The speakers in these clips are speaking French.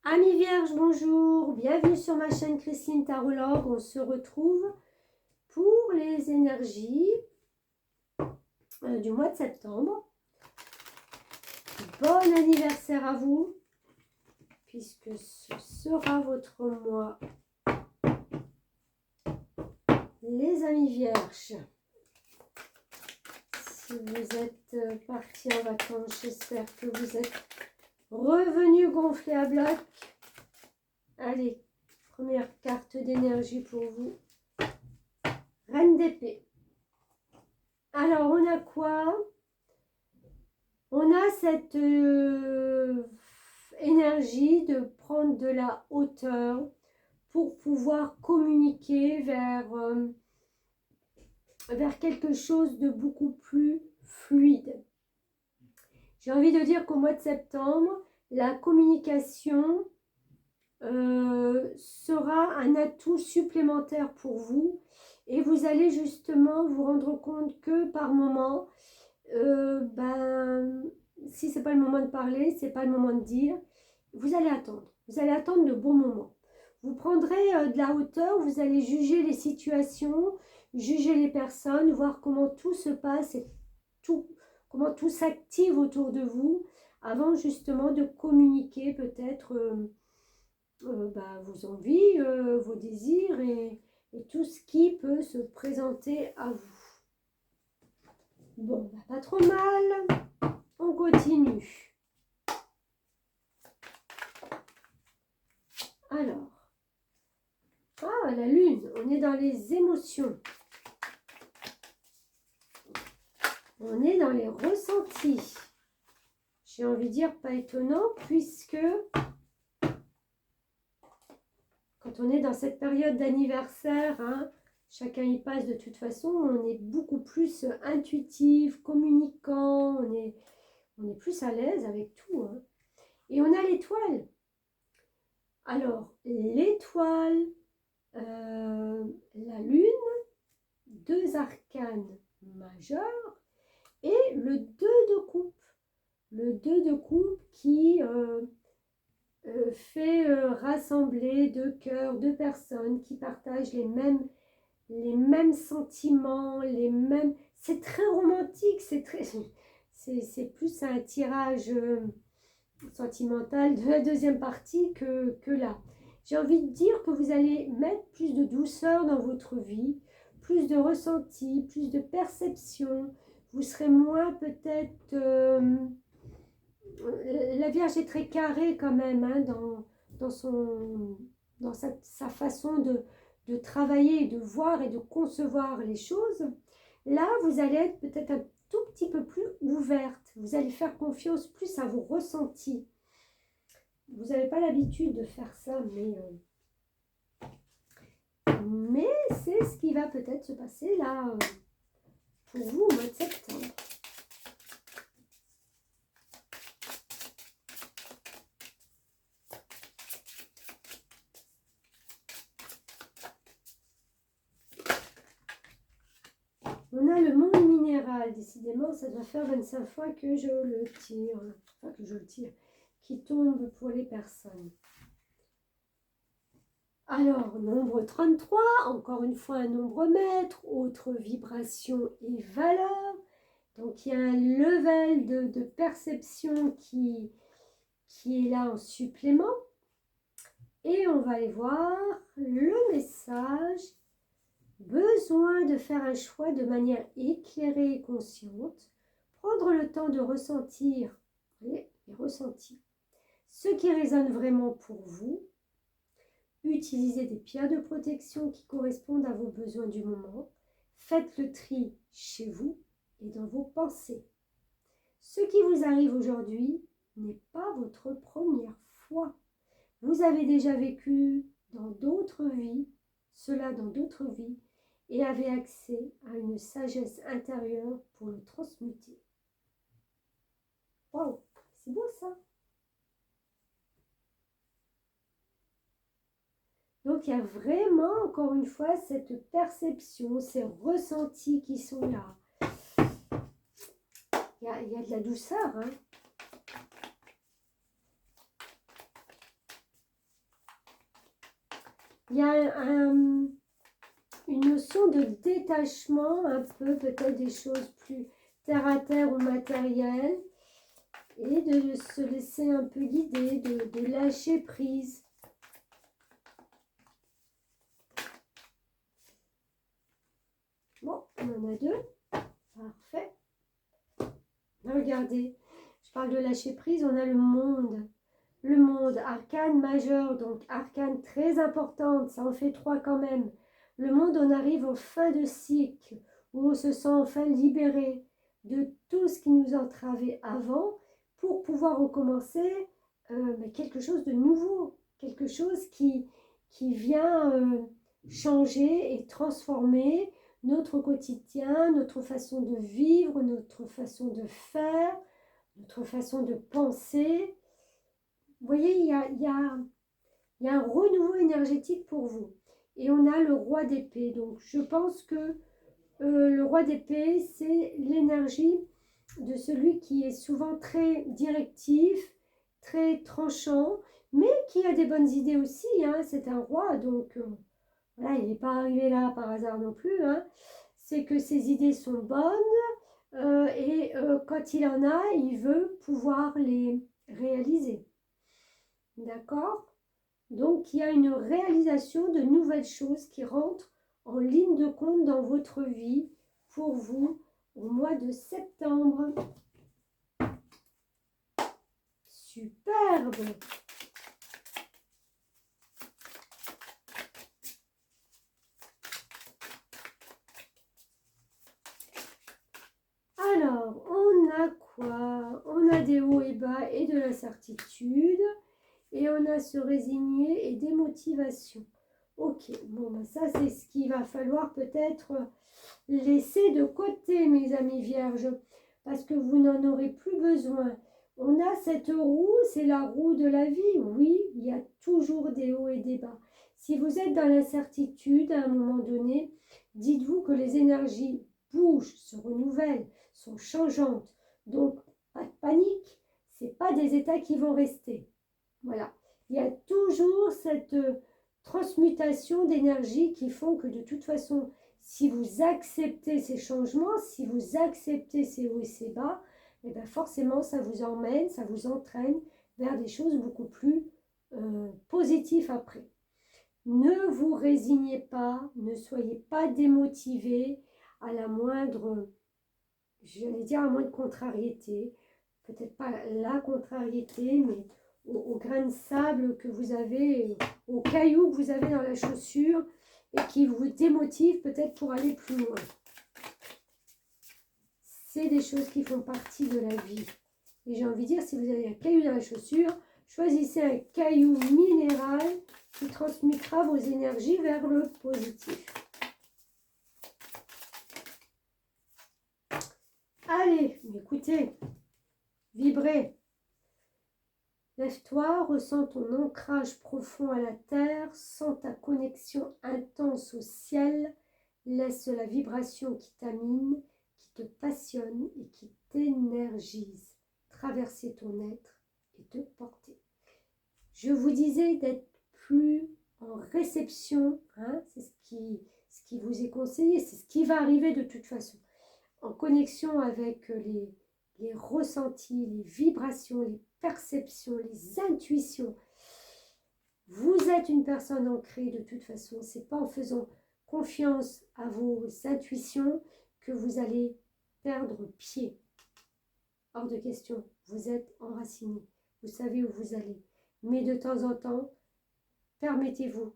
Amis Vierges, bonjour, bienvenue sur ma chaîne Christine Tarologue. On se retrouve pour les énergies du mois de septembre. Bon anniversaire à vous, puisque ce sera votre mois. Les amis Vierges, si vous êtes partis en vacances, j'espère que vous êtes revenus gonflés à bloc. Allez, première carte d'énergie pour vous. Reine d'épée. Alors, on a quoi? On a cette énergie de prendre de la hauteur pour pouvoir communiquer vers quelque chose de beaucoup plus fluide. J'ai envie de dire qu'au mois de septembre, la communication sera un atout supplémentaire pour vous et vous allez justement vous rendre compte que par moment, si c'est pas le moment de parler, c'est pas le moment de dire, vous allez attendre le bon moment. Vous prendrez de la hauteur, vous allez juger les situations, juger les personnes, voir comment tout se passe et comment tout s'active autour de vous avant justement de communiquer peut-être vos envies, vos désirs et tout ce qui peut se présenter à vous. Bon, pas trop mal. On continue. Alors. Ah, la lune. On est dans les émotions. On est dans les ressentis. J'ai envie de dire pas étonnant puisque quand on est dans cette période d'anniversaire, chacun y passe de toute façon, on est beaucoup plus intuitif, communicant, on est plus à l'aise avec tout. Et on a l'étoile. Alors, l'étoile, la lune, 2 arcanes majeurs et le 2 de coupe. Le 2 de coupe qui fait rassembler 2 cœurs, 2 personnes qui partagent les mêmes sentiments, les mêmes... C'est très romantique, c'est plus un tirage sentimental de la deuxième partie que là. J'ai envie de dire que vous allez mettre plus de douceur dans votre vie, plus de ressenti, plus de perception. Vous serez moins peut-être... la Vierge est très carrée quand même dans sa façon de travailler, de voir et de concevoir les choses. Là, vous allez être peut-être un tout petit peu plus ouverte. Vous allez faire confiance plus à vos ressentis. Vous n'avez pas l'habitude de faire ça, mais c'est ce qui va peut-être se passer là pour vous au mois de septembre. On a le monde minéral, décidément, ça doit faire 25 fois que je le tire, qui tombe pour les personnes. Alors, nombre 33, encore une fois un nombre maître, autre vibration et valeur. Donc, il y a un level de perception qui est là en supplément. Et on va aller voir le message. Besoin de faire un choix de manière éclairée et consciente. Prendre le temps de ressentir les ressentis. Ce qui résonne vraiment pour vous. Utilisez des pierres de protection qui correspondent à vos besoins du moment. Faites le tri chez vous et dans vos pensées. Ce qui vous arrive aujourd'hui n'est pas votre première fois. Vous avez déjà vécu dans d'autres vies, cela dans d'autres vies, et avez accès à une sagesse intérieure pour le transmuter. Waouh, c'est beau ça! Donc, il y a vraiment, encore une fois, cette perception, ces ressentis qui sont là. Il y a de la douceur. Il y a une notion de détachement, un peu peut-être des choses plus terre à terre ou matérielles, et de se laisser un peu guider, de lâcher prise. Bon, on en a deux. Parfait. Regardez, je parle de lâcher prise, on a le monde. Le monde, arcane majeur, donc arcane très importante, ça en fait 3 quand même. Le monde, on arrive en fin de cycle, où on se sent enfin libéré de tout ce qui nous entravait avant, pour pouvoir recommencer quelque chose de nouveau, quelque chose qui vient changer et transformer notre quotidien, notre façon de vivre, notre façon de faire, notre façon de penser. Vous voyez, il y a un renouveau énergétique pour vous. Et on a le roi d'épée. Donc, je pense que le roi d'épée, c'est l'énergie de celui qui est souvent très directif, très tranchant, mais qui a des bonnes idées aussi. Hein. C'est un roi, donc voilà, il n'est pas arrivé là par hasard non plus. Hein. C'est que ses idées sont bonnes et quand il en a, il veut pouvoir les réaliser. D'accord? Donc, il y a une réalisation de nouvelles choses qui rentrent en ligne de compte dans votre vie pour vous au mois de septembre. Superbe! Alors, on a quoi? On a des hauts et bas et de l'incertitude. Et on a se résigner et des motivations. Ok, bon, ben ça c'est ce qu'il va falloir peut-être laisser de côté, mes amis vierges, parce que vous n'en aurez plus besoin. On a cette roue, c'est la roue de la vie. Oui, il y a toujours des hauts et des bas. Si vous êtes dans l'incertitude à un moment donné, dites-vous que les énergies bougent, se renouvellent, sont changeantes. Donc, pas de panique, ce n'est pas des états qui vont rester. Voilà, il y a toujours cette transmutation d'énergie qui font que de toute façon, si vous acceptez ces changements, si vous acceptez ces hauts et ces bas, et bien forcément ça vous emmène, ça vous entraîne vers des choses beaucoup plus positives après. Ne vous résignez pas, ne soyez pas démotivés à la moindre, j'allais dire à la moindre contrariété, peut-être pas la contrariété, mais au grain de sable que vous avez, au caillou que vous avez dans la chaussure et qui vous démotive peut-être pour aller plus loin. C'est des choses qui font partie de la vie. Et j'ai envie de dire, si vous avez un caillou dans la chaussure, choisissez un caillou minéral qui transmutera vos énergies vers le positif. Allez, écoutez, vibrez. Lève-toi, ressens ton ancrage profond à la terre, sens ta connexion intense au ciel, laisse la vibration qui t'anime, qui te passionne et qui t'énergise traverser ton être et te porter. Je vous disais d'être plus en réception, hein, c'est ce qui vous est conseillé, c'est ce qui va arriver de toute façon, en connexion avec les ressentis, les vibrations, les perceptions, les intuitions. Vous êtes une personne ancrée de toute façon. Ce n'est pas en faisant confiance à vos intuitions que vous allez perdre pied. Hors de question. Vous êtes enraciné. Vous savez où vous allez. Mais de temps en temps, permettez-vous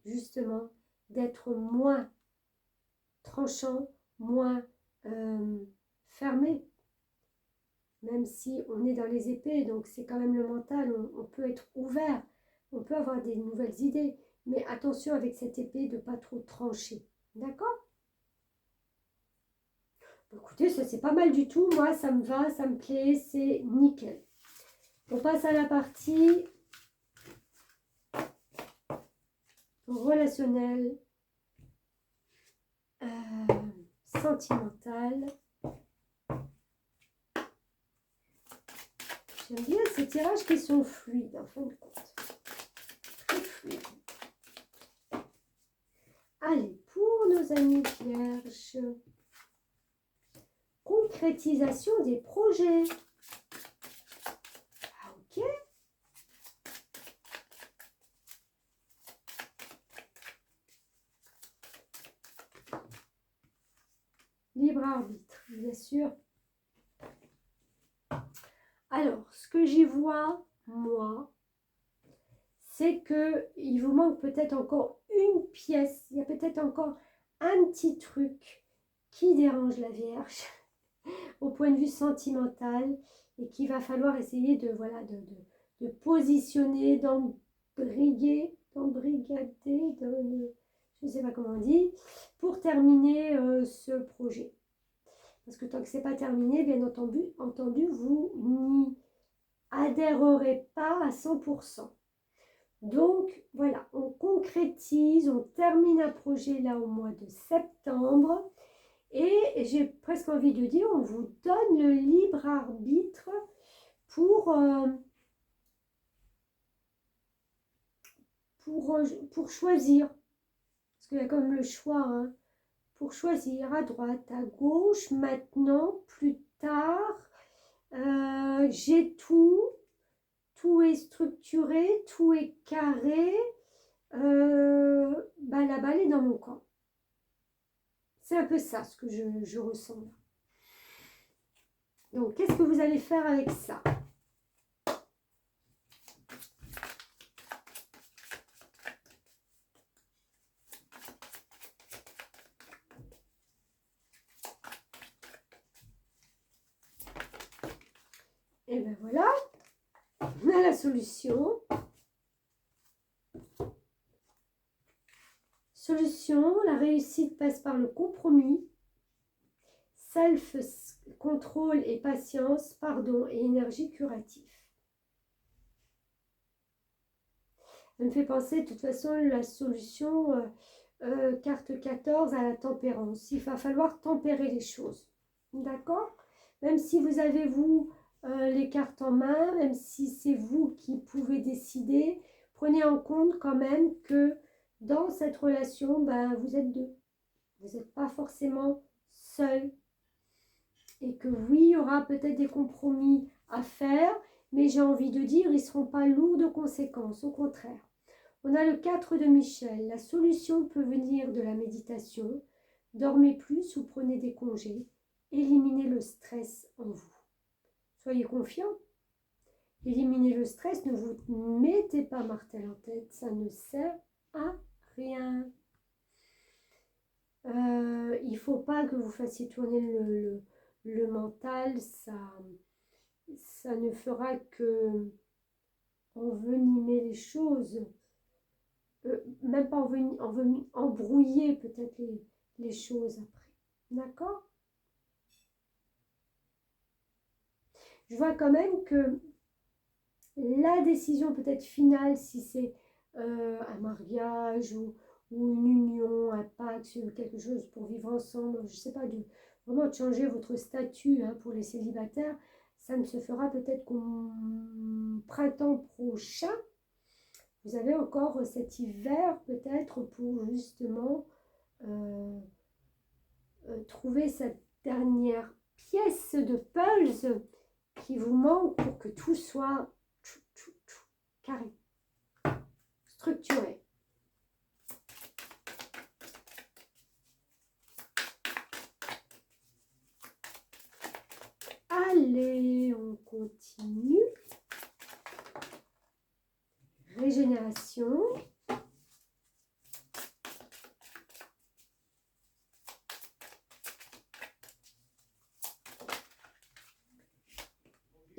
justement d'être moins tranchant, moins fermé. Même si on est dans les épées, donc c'est quand même le mental, on peut être ouvert, on peut avoir des nouvelles idées, mais attention avec cette épée de ne pas trop trancher, d'accord? Écoutez, ça c'est pas mal du tout, moi ça me va, ça me plaît, c'est nickel. On passe à la partie relationnelle, sentimentale. J'aime bien ces tirages qui sont fluides, en fin de compte. Très fluides. chers amis vierges. Concrétisation des projets. Ah, ok. Libre arbitre, bien sûr. Alors, ce que j'y vois, moi, c'est qu'il vous manque peut-être encore une pièce. Il y a peut-être encore un petit truc qui dérange la Vierge au point de vue sentimental et qu'il va falloir essayer de, voilà, de positionner, d'embrigader, je ne sais pas comment on dit, pour terminer ce projet. Parce que tant que ce n'est pas terminé, bien entendu, vous n'y adhérerez pas à 100%. Donc, voilà, on concrétise, on termine un projet là au mois de septembre. Et j'ai presque envie de dire, on vous donne le libre arbitre pour choisir. Parce qu'il y a quand même le choix, hein, pour choisir à droite, à gauche, maintenant, plus tard. J'ai tout est structuré, tout est carré. La balle est dans mon camp. C'est un peu ça ce que je ressens là. Donc, qu'est-ce que vous allez faire avec ça? Et bien voilà, on a la solution. Solution, la réussite passe par le compromis, self-contrôle et patience, pardon et énergie curative. Ça me fait penser, de toute façon, la solution, carte 14, à la tempérance. Il va falloir tempérer les choses. D'accord? Même si vous avez, vous, les cartes en main, même si c'est vous qui pouvez décider, prenez en compte quand même que dans cette relation, vous êtes deux. Vous n'êtes pas forcément seul. Et que oui, il y aura peut-être des compromis à faire, mais j'ai envie de dire, ils ne seront pas lourds de conséquences, au contraire. On a le 4 de Michel. La solution peut venir de la méditation. Dormez plus ou prenez des congés. Éliminez le stress en vous. Soyez confiants. Éliminez le stress. Ne vous mettez pas martel en tête. Ça ne sert à rien. Il ne faut pas que vous fassiez tourner le mental. Ça ne fera que envenimer les choses. Même pas embrouiller peut-être les choses après. D'accord? Je vois quand même que la décision peut-être finale, si c'est un mariage ou une union, un pacte, quelque chose pour vivre ensemble, je ne sais pas, vraiment de changer votre statut pour les célibataires, ça ne se fera peut-être qu'au printemps prochain. Vous avez encore cet hiver peut-être pour justement trouver cette dernière pièce de puzzle qui vous manque pour que tout soit carré, structuré. Allez, on continue. Régénération.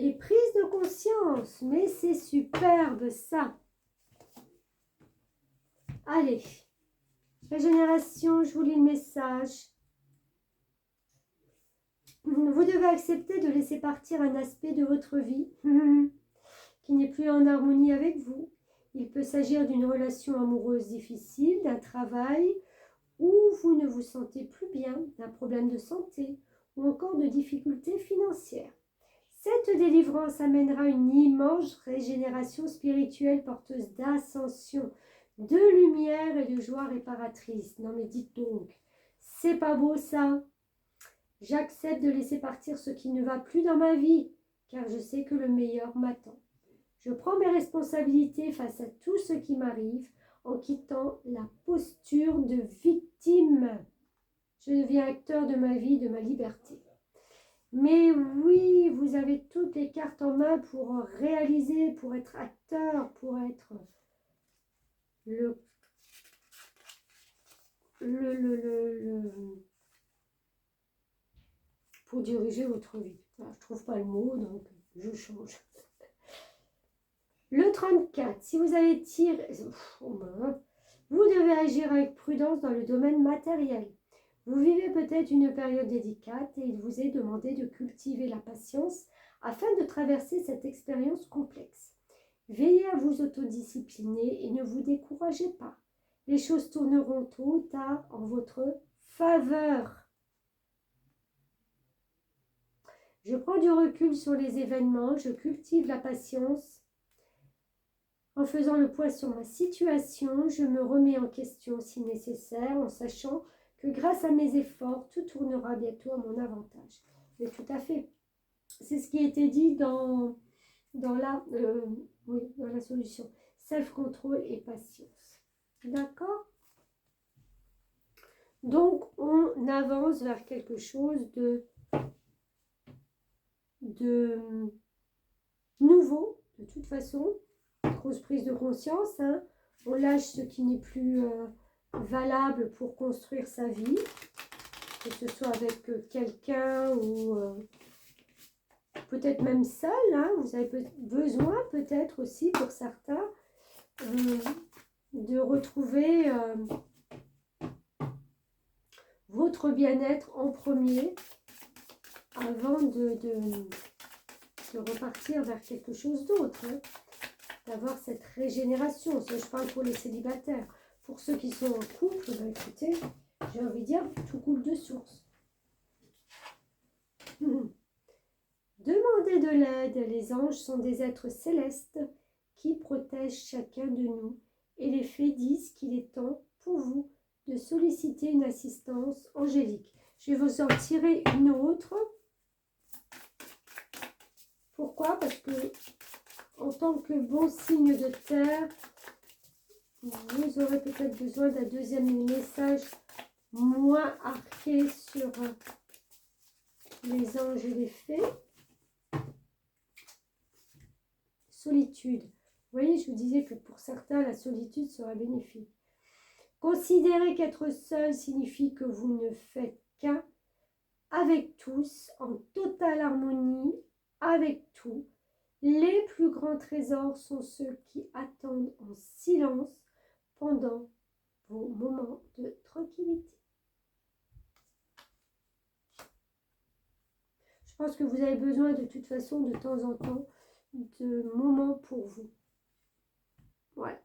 Et prise de conscience. Mais c'est superbe ça. Allez. Régénération, je vous lis le message. Vous devez accepter de laisser partir un aspect de votre vie qui n'est plus en harmonie avec vous. Il peut s'agir d'une relation amoureuse difficile, d'un travail où vous ne vous sentez plus bien, d'un problème de santé ou encore de difficultés financières. Cette délivrance amènera une immense régénération spirituelle porteuse d'ascension, de lumière et de joie réparatrice. Non mais dites donc, C'est pas beau ça. J'accepte de laisser partir ce qui ne va plus dans ma vie, car je sais que le meilleur m'attend. Je prends mes responsabilités face à tout ce qui m'arrive en quittant la posture de victime. Je deviens acteur de ma vie, de ma liberté. Mais oui, vous avez toutes les cartes en main pour réaliser, pour être acteur, pour être pour diriger votre vie. Alors, je ne trouve pas le mot, donc je change. Le 34, si vous avez tiré... Vous devez agir avec prudence dans le domaine matériel. Vous vivez peut-être une période délicate et il vous est demandé de cultiver la patience afin de traverser cette expérience complexe. Veillez à vous autodiscipliner et ne vous découragez pas. Les choses tourneront tôt ou tard en votre faveur. Je prends du recul sur les événements, je cultive la patience. En faisant le point sur ma situation, je me remets en question si nécessaire, en sachant que grâce à mes efforts, tout tournera bientôt à mon avantage. Mais tout à fait. C'est ce qui était dit dans la solution. Self-control et patience. D'accord? Donc, on avance vers quelque chose de nouveau, de toute façon. Grosse prise de conscience, hein. On lâche ce qui n'est plus valable pour construire sa vie, que ce soit avec quelqu'un ou peut-être même seul, hein. Vous avez besoin peut-être aussi pour certains de retrouver votre bien-être en premier avant de repartir vers quelque chose d'autre, hein. D'avoir cette régénération. Ça, je parle pour les célibataires. Pour ceux qui sont en couple, ben écoutez, j'ai envie de dire, tout coule de source. Demandez de l'aide. Les anges sont des êtres célestes qui protègent chacun de nous. Et les fées disent qu'il est temps pour vous de solliciter une assistance angélique. Je vais vous en tirer une autre. Pourquoi? Parce que en tant que bon signe de terre, vous aurez peut-être besoin d'un deuxième message moins arqué sur les anges et les fées. Solitude. Vous voyez, je vous disais que pour certains, la solitude sera bénéfique. Considérez qu'être seul signifie que vous ne faites qu'un avec tous, en totale harmonie avec tout. Les plus grands trésors sont ceux qui attendent en silence pendant vos moments de tranquillité. Je pense que vous avez besoin de toute façon, de temps en temps, de moments pour vous. Voilà.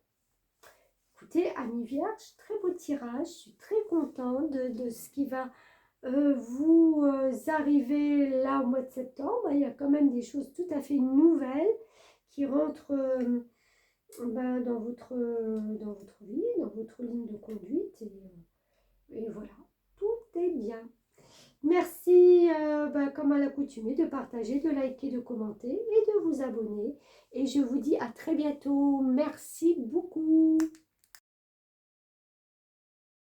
Écoutez, Amis Vierge, très beau tirage. Je suis très contente de ce qui va vous arriver là au mois de septembre. Il y a quand même des choses tout à fait nouvelles qui rentrent dans votre vie, dans votre ligne de conduite. Et voilà, tout est bien. Merci, comme à l'accoutumée, de partager, de liker, de commenter et de vous abonner. Et je vous dis à très bientôt. Merci.